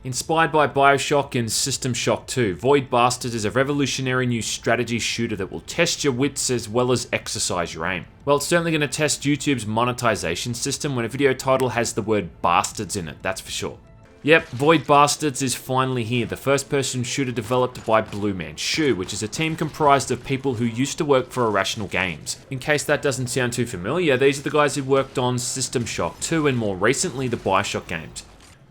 Inspired by BioShock and System Shock 2, Void Bastards is a revolutionary new strategy shooter that will test your wits as well as exercise your aim. Well, it's certainly going to test YouTube's monetization system when a video title has the word bastards in it, that's for sure. Yep, Void Bastards is finally here, the first-person shooter developed by Blue Manchu, which is a team comprised of people who used to work for Irrational Games. In case that doesn't sound too familiar, these are the guys who worked on System Shock 2 and more recently the BioShock games.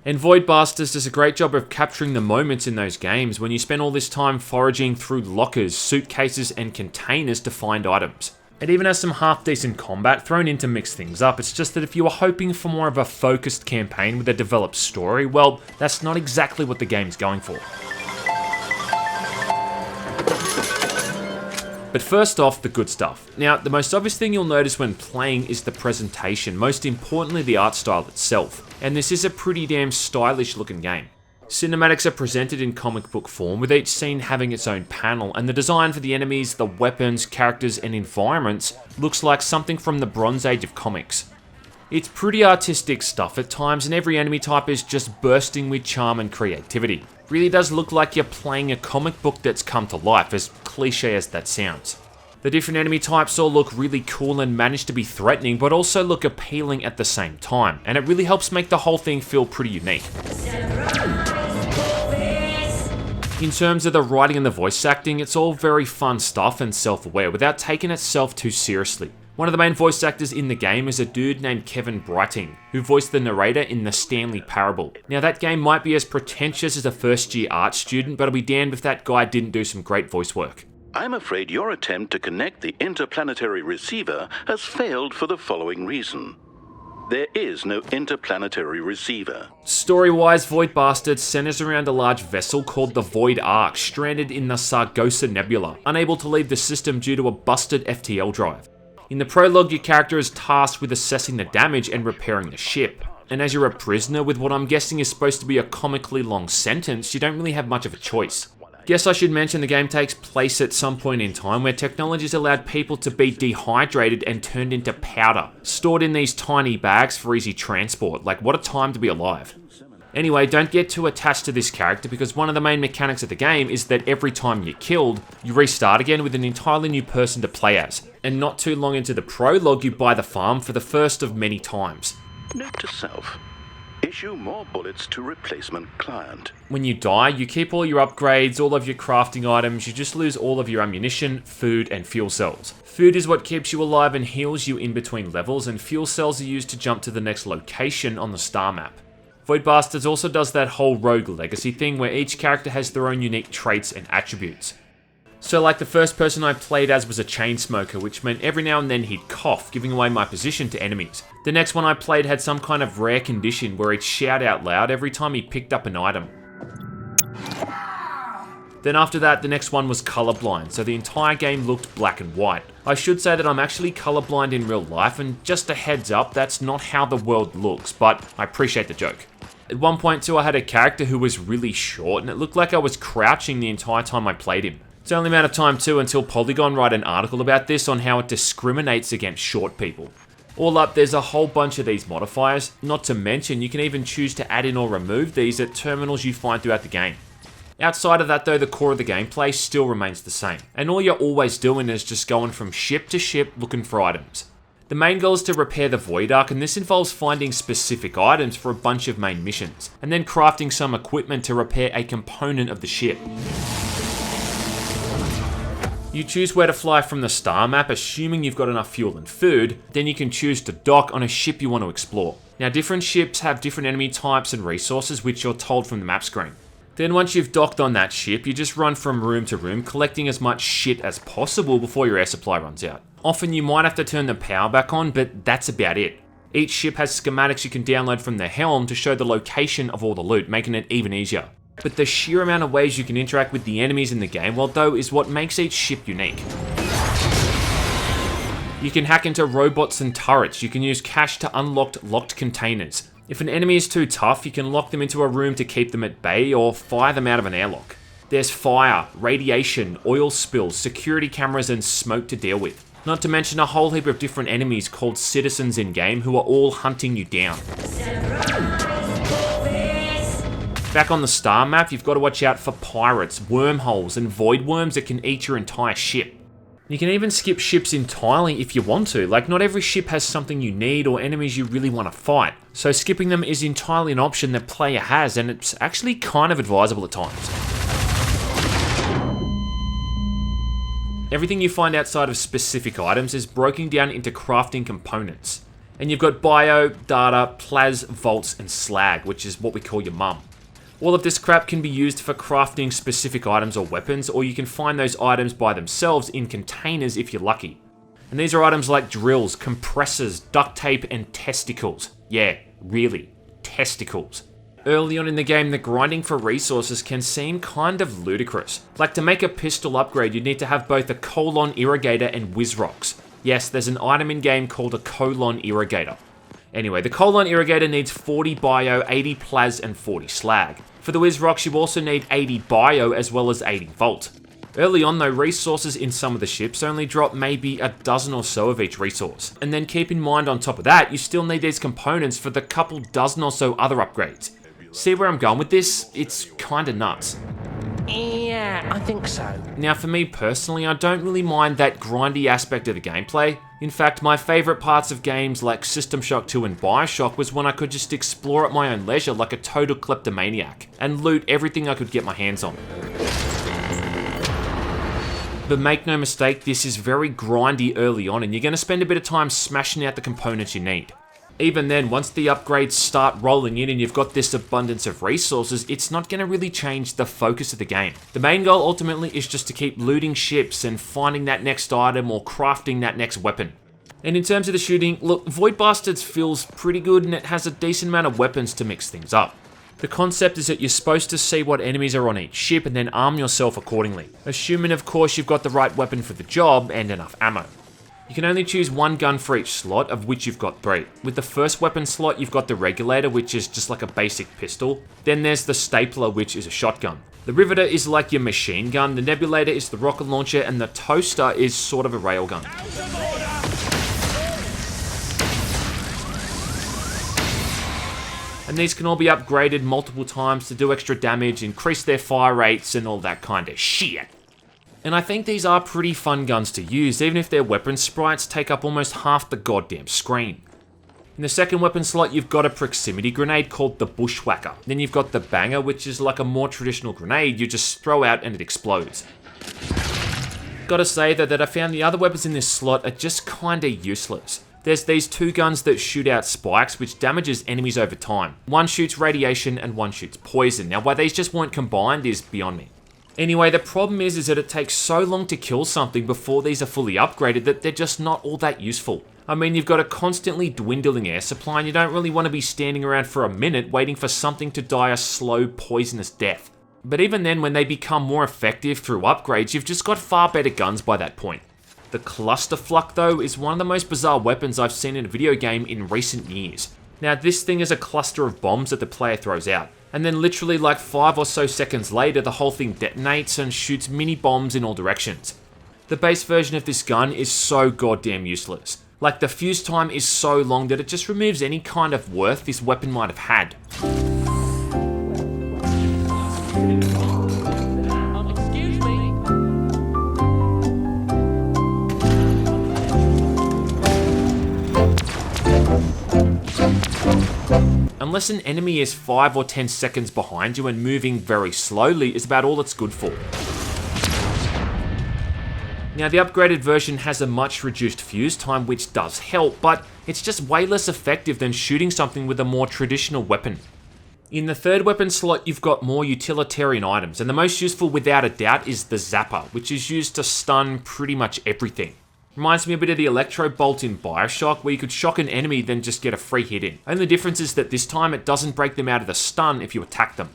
And Void Bastards does a great job of capturing the moments in those games when you spend all this time foraging through lockers, suitcases, and containers to find items. It even has some half-decent combat thrown in to mix things up. It's just that if you were hoping for more of a focused campaign with a developed story, well, that's not exactly what the game's going for. But first off, the good stuff. Now, the most obvious thing you'll notice when playing is the presentation, most importantly the art style itself, and this is a pretty damn stylish looking game. Cinematics are presented in comic book form, with each scene having its own panel, and the design for the enemies, the weapons, characters, and environments looks like something from the Bronze Age of comics. It's pretty artistic stuff at times, and every enemy type is just bursting with charm and creativity. It really does look like you're playing a comic book that's come to life, as cliche as that sounds. The different enemy types all look really cool and manage to be threatening, but also look appealing at the same time, and it really helps make the whole thing feel pretty unique. In terms of the writing and the voice acting, it's all very fun stuff and self-aware without taking itself too seriously. One of the main voice actors in the game is a dude named Kevin Brighting, who voiced the narrator in the Stanley Parable. Now that game might be as pretentious as a first-year art student, but I'll be damned if that guy didn't do some great voice work. I'm afraid your attempt to connect the interplanetary receiver has failed for the following reason. There is no interplanetary receiver. Story-wise, Void Bastards centers around a large vessel called the Void Ark, stranded in the Sargasso Nebula, unable to leave the system due to a busted FTL drive. In the prologue, your character is tasked with assessing the damage and repairing the ship. And as you're a prisoner with what I'm guessing is supposed to be a comically long sentence, you don't really have much of a choice. Guess I should mention the game takes place at some point in time where technology's allowed people to be dehydrated and turned into powder, stored in these tiny bags for easy transport. Like, what a time to be alive. Anyway, don't get too attached to this character because one of the main mechanics of the game is that every time you're killed, you restart again with an entirely new person to play as. And not too long into the prologue, you buy the farm for the first of many times. Note to self. Issue more bullets to replacement client. When you die, you keep all your upgrades, all of your crafting items, you just lose all of your ammunition, food, and fuel cells. Food is what keeps you alive and heals you in between levels, and fuel cells are used to jump to the next location on the star map. Void Bastards also does that whole rogue legacy thing where each character has their own unique traits and attributes. So like the first person I played as was a chain smoker, which meant every now and then he'd cough, giving away my position to enemies. The next one I played had some kind of rare condition where he'd shout out loud every time he picked up an item. Then after that, the next one was colorblind, so the entire game looked black and white. I should say that I'm actually colorblind in real life, and just a heads up, that's not how the world looks, but I appreciate the joke. At one point too, I had a character who was really short, and it looked like I was crouching the entire time I played him. It's only a matter of time too until Polygon write an article about this on how it discriminates against short people. All up, there's a whole bunch of these modifiers, not to mention you can even choose to add in or remove these at terminals you find throughout the game. Outside of that though, the core of the gameplay still remains the same, and all you're always doing is just going from ship to ship looking for items. The main goal is to repair the Void Ark, and this involves finding specific items for a bunch of main missions, and then crafting some equipment to repair a component of the ship. You choose where to fly from the star map, assuming you've got enough fuel and food, then you can choose to dock on a ship you want to explore. Now different ships have different enemy types and resources which you're told from the map screen. Then once you've docked on that ship, you just run from room to room, collecting as much shit as possible before your air supply runs out. Often you might have to turn the power back on, but that's about it. Each ship has schematics you can download from the helm to show the location of all the loot, making it even easier. But the sheer amount of ways you can interact with the enemies in the game, well though, is what makes each ship unique. You can hack into robots and turrets, you can use cash to unlock locked containers. If an enemy is too tough, you can lock them into a room to keep them at bay or fire them out of an airlock. There's fire, radiation, oil spills, security cameras and smoke to deal with. Not to mention a whole heap of different enemies called citizens in game who are all hunting you down. Back on the star map, you've got to watch out for pirates, wormholes, and void worms that can eat your entire ship. You can even skip ships entirely if you want to, like not every ship has something you need or enemies you really want to fight, so skipping them is entirely an option that player has, and it's actually kind of advisable at times. Everything you find outside of specific items is broken down into crafting components, and you've got bio, data, plas, volts, and slag, which is what we call your mum. All of this crap can be used for crafting specific items or weapons, or you can find those items by themselves in containers if you're lucky. And these are items like drills, compressors, duct tape, and testicles. Yeah, really, testicles. Early on in the game, the grinding for resources can seem kind of ludicrous. Like to make a pistol upgrade, you'd need to have both a colon irrigator and whiz rocks. Yes, there's an item in game called a colon irrigator. Anyway, the colon irrigator needs 40 bio, 80 plas, and 40 slag. For the whiz rocks, you also need 80 bio as well as 80 volt. Early on though, resources in some of the ships only drop maybe a dozen or so of each resource. And then keep in mind on top of that, you still need these components for the couple dozen or so other upgrades. See where I'm going with this? It's kinda nuts. Yeah, I think so. Now for me personally, I don't really mind that grindy aspect of the gameplay. In fact, my favourite parts of games like System Shock 2 and BioShock was when I could just explore at my own leisure like a total kleptomaniac, and loot everything I could get my hands on. But make no mistake, this is very grindy early on, and you're going to spend a bit of time smashing out the components you need. Even then, once the upgrades start rolling in and you've got this abundance of resources, it's not going to really change the focus of the game. The main goal ultimately is just to keep looting ships and finding that next item or crafting that next weapon. And in terms of the shooting, look, Void Bastards feels pretty good and it has a decent amount of weapons to mix things up. The concept is that you're supposed to see what enemies are on each ship and then arm yourself accordingly, assuming of course you've got the right weapon for the job and enough ammo. You can only choose one gun for each slot, of which you've got 3. With the first weapon slot, you've got the regulator, which is just like a basic pistol. Then there's the stapler, which is a shotgun. The riveter is like your machine gun, the nebulator is the rocket launcher, and the toaster is sort of a railgun. And these can all be upgraded multiple times to do extra damage, increase their fire rates, and all that kind of shit. And I think these are pretty fun guns to use, even if their weapon sprites take up almost half the goddamn screen. In the second weapon slot, you've got a proximity grenade called the Bushwacker. Then you've got the banger, which is like a more traditional grenade you just throw out and it explodes. Gotta say though that I found the other weapons in this slot are just kinda useless. There's these 2 guns that shoot out spikes, which damages enemies over time. One shoots radiation and one shoots poison. Now why these just weren't combined is beyond me. Anyway, the problem is that it takes so long to kill something before these are fully upgraded that they're just not all that useful. I mean, you've got a constantly dwindling air supply and you don't really want to be standing around for a minute waiting for something to die a slow, poisonous death. But even then, when they become more effective through upgrades, you've just got far better guns by that point. The clusterfuck though is one of the most bizarre weapons I've seen in a video game in recent years. Now this thing is a cluster of bombs that the player throws out. And then literally like 5 or so seconds later, the whole thing detonates and shoots mini bombs in all directions. The base version of this gun is so goddamn useless. Like the fuse time is so long that it just removes any kind of worth this weapon might have had. Excuse me. Unless an enemy is 5 or 10 seconds behind you and moving very slowly is about all it's good for. Now the upgraded version has a much reduced fuse time, which does help, but it's just way less effective than shooting something with a more traditional weapon. In the third weapon slot, you've got more utilitarian items, and the most useful without a doubt is the Zapper, which is used to stun pretty much everything. Reminds me a bit of the Electro Bolt in BioShock, where you could shock an enemy then just get a free hit in. Only difference is that this time it doesn't break them out of the stun if you attack them.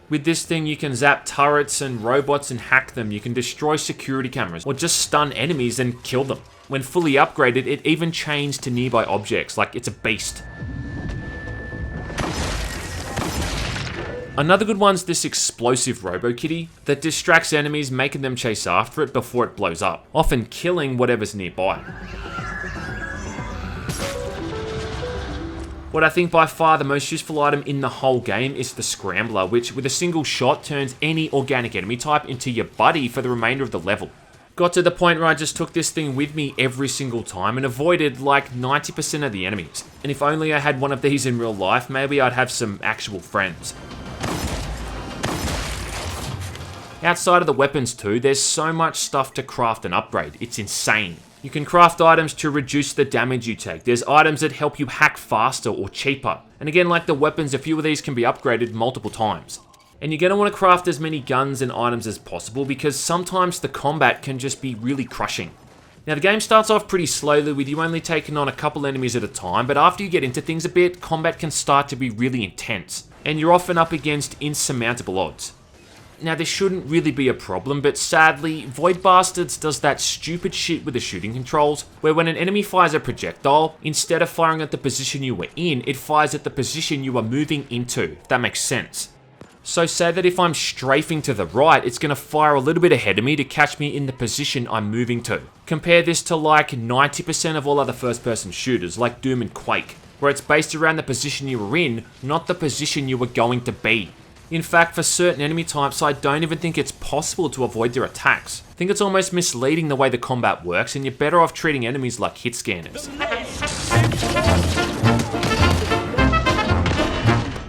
With this thing you can zap turrets and robots and hack them, you can destroy security cameras, or just stun enemies and kill them. When fully upgraded, it even chains to nearby objects, like it's a beast. Another good one's this explosive robo-kitty that distracts enemies, making them chase after it before it blows up, often killing whatever's nearby. But I think by far the most useful item in the whole game is the Scrambler, which with a single shot turns any organic enemy type into your buddy for the remainder of the level. Got to the point where I just took this thing with me every single time and avoided like 90% of the enemies. And if only I had one of these in real life, maybe I'd have some actual friends. Outside of the weapons too, there's so much stuff to craft and upgrade, it's insane. You can craft items to reduce the damage you take. There's items that help you hack faster or cheaper. And again, like the weapons, a few of these can be upgraded multiple times. And you're going to want to craft as many guns and items as possible because sometimes the combat can just be really crushing. Now the game starts off pretty slowly with you only taking on a couple enemies at a time, but after you get into things a bit, combat can start to be really intense. And you're often up against insurmountable odds. Now this shouldn't really be a problem, but sadly, Void Bastards does that stupid shit with the shooting controls, where when an enemy fires a projectile, instead of firing at the position you were in, it fires at the position you are moving into, if that makes sense. So say that if I'm strafing to the right, it's going to fire a little bit ahead of me to catch me in the position I'm moving to. Compare this to like 90% of all other first-person shooters, like Doom and Quake, where it's based around the position you were in, not the position you were going to be. In fact, for certain enemy types, I don't even think it's possible to avoid their attacks. I think it's almost misleading the way the combat works, and you're better off treating enemies like hit scanners.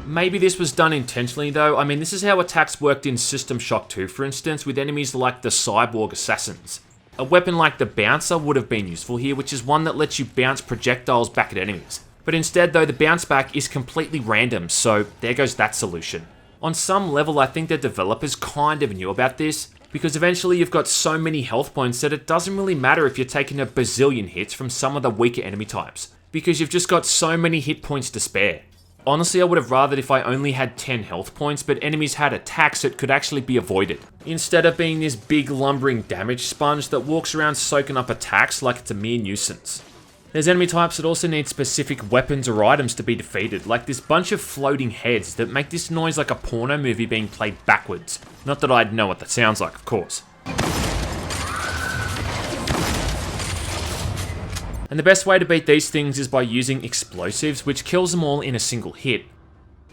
Maybe this was done intentionally though. I mean, this is how attacks worked in System Shock 2, for instance, with enemies like the cyborg assassins. A weapon like the bouncer would have been useful here, which is one that lets you bounce projectiles back at enemies. But instead though, the bounce back is completely random, so there goes that solution. On some level, I think the developers kind of knew about this, because eventually you've got so many health points that it doesn't really matter if you're taking a bazillion hits from some of the weaker enemy types, because you've just got so many hit points to spare. Honestly, I would have rathered if I only had 10 health points, but enemies had attacks that could actually be avoided, instead of being this big lumbering damage sponge that walks around soaking up attacks like it's a mere nuisance. There's enemy types that also need specific weapons or items to be defeated, like this bunch of floating heads that make this noise like a porno movie being played backwards. Not that I'd know what that sounds like, of course. And the best way to beat these things is by using explosives, which kills them all in a single hit.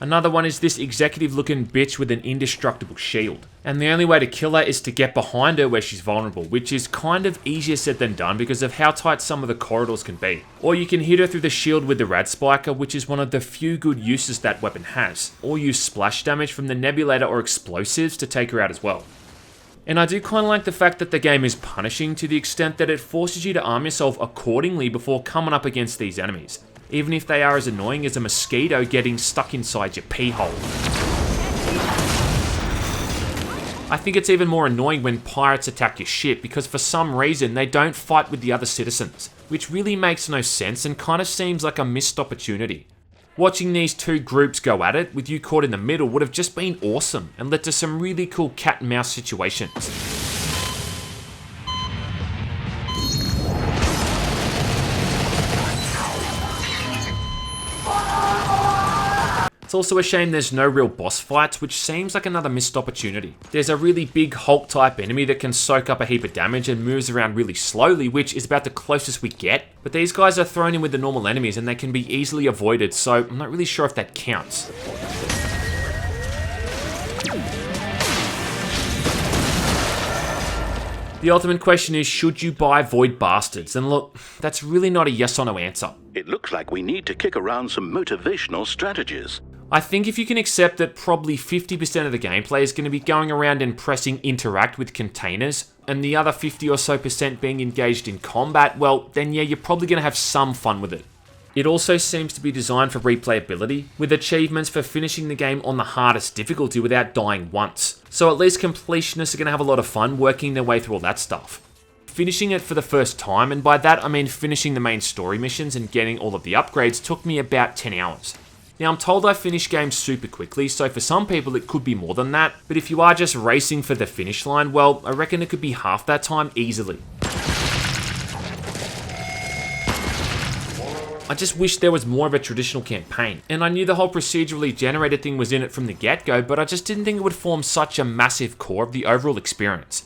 Another one is this executive looking bitch with an indestructible shield. And the only way to kill her is to get behind her where she's vulnerable, which is kind of easier said than done because of how tight some of the corridors can be. Or you can hit her through the shield with the rad spiker, which is one of the few good uses that weapon has. Or use splash damage from the nebulator or explosives to take her out as well. And I do kind of like the fact that the game is punishing to the extent that it forces you to arm yourself accordingly before coming up against these enemies, even if they are as annoying as a mosquito getting stuck inside your pee hole. I think it's even more annoying when pirates attack your ship because for some reason they don't fight with the other citizens, which really makes no sense and kind of seems like a missed opportunity. Watching these two groups go at it, with you caught in the middle, would have just been awesome and led to some really cool cat and mouse situations. It's also a shame there's no real boss fights, which seems like another missed opportunity. There's a really big Hulk type enemy that can soak up a heap of damage and moves around really slowly, which is about the closest we get. But these guys are thrown in with the normal enemies and they can be easily avoided, so I'm not really sure if that counts. The ultimate question is, should you buy Void Bastards? And look, that's really not a yes or no answer. It looks like we need to kick around some motivational strategies. I think if you can accept that probably 50% of the gameplay is going to be going around and pressing interact with containers, and the other 50 or so percent being engaged in combat, well, then yeah, you're probably going to have some fun with it. It also seems to be designed for replayability, with achievements for finishing the game on the hardest difficulty without dying once. So at least completionists are going to have a lot of fun working their way through all that stuff. Finishing it for the first time, and by that I mean finishing the main story missions and getting all of the upgrades, took me about 10 hours. Now I'm told I finish games super quickly, so for some people it could be more than that, but if you are just racing for the finish line, well, I reckon it could be half that time easily. I just wish there was more of a traditional campaign, and I knew the whole procedurally generated thing was in it from the get-go, but I just didn't think it would form such a massive core of the overall experience.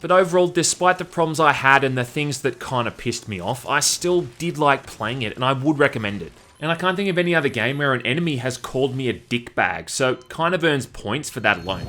But overall, despite the problems I had and the things that kind of pissed me off, I still did like playing it and I would recommend it. And I can't think of any other game where an enemy has called me a dickbag, so it kind of earns points for that alone.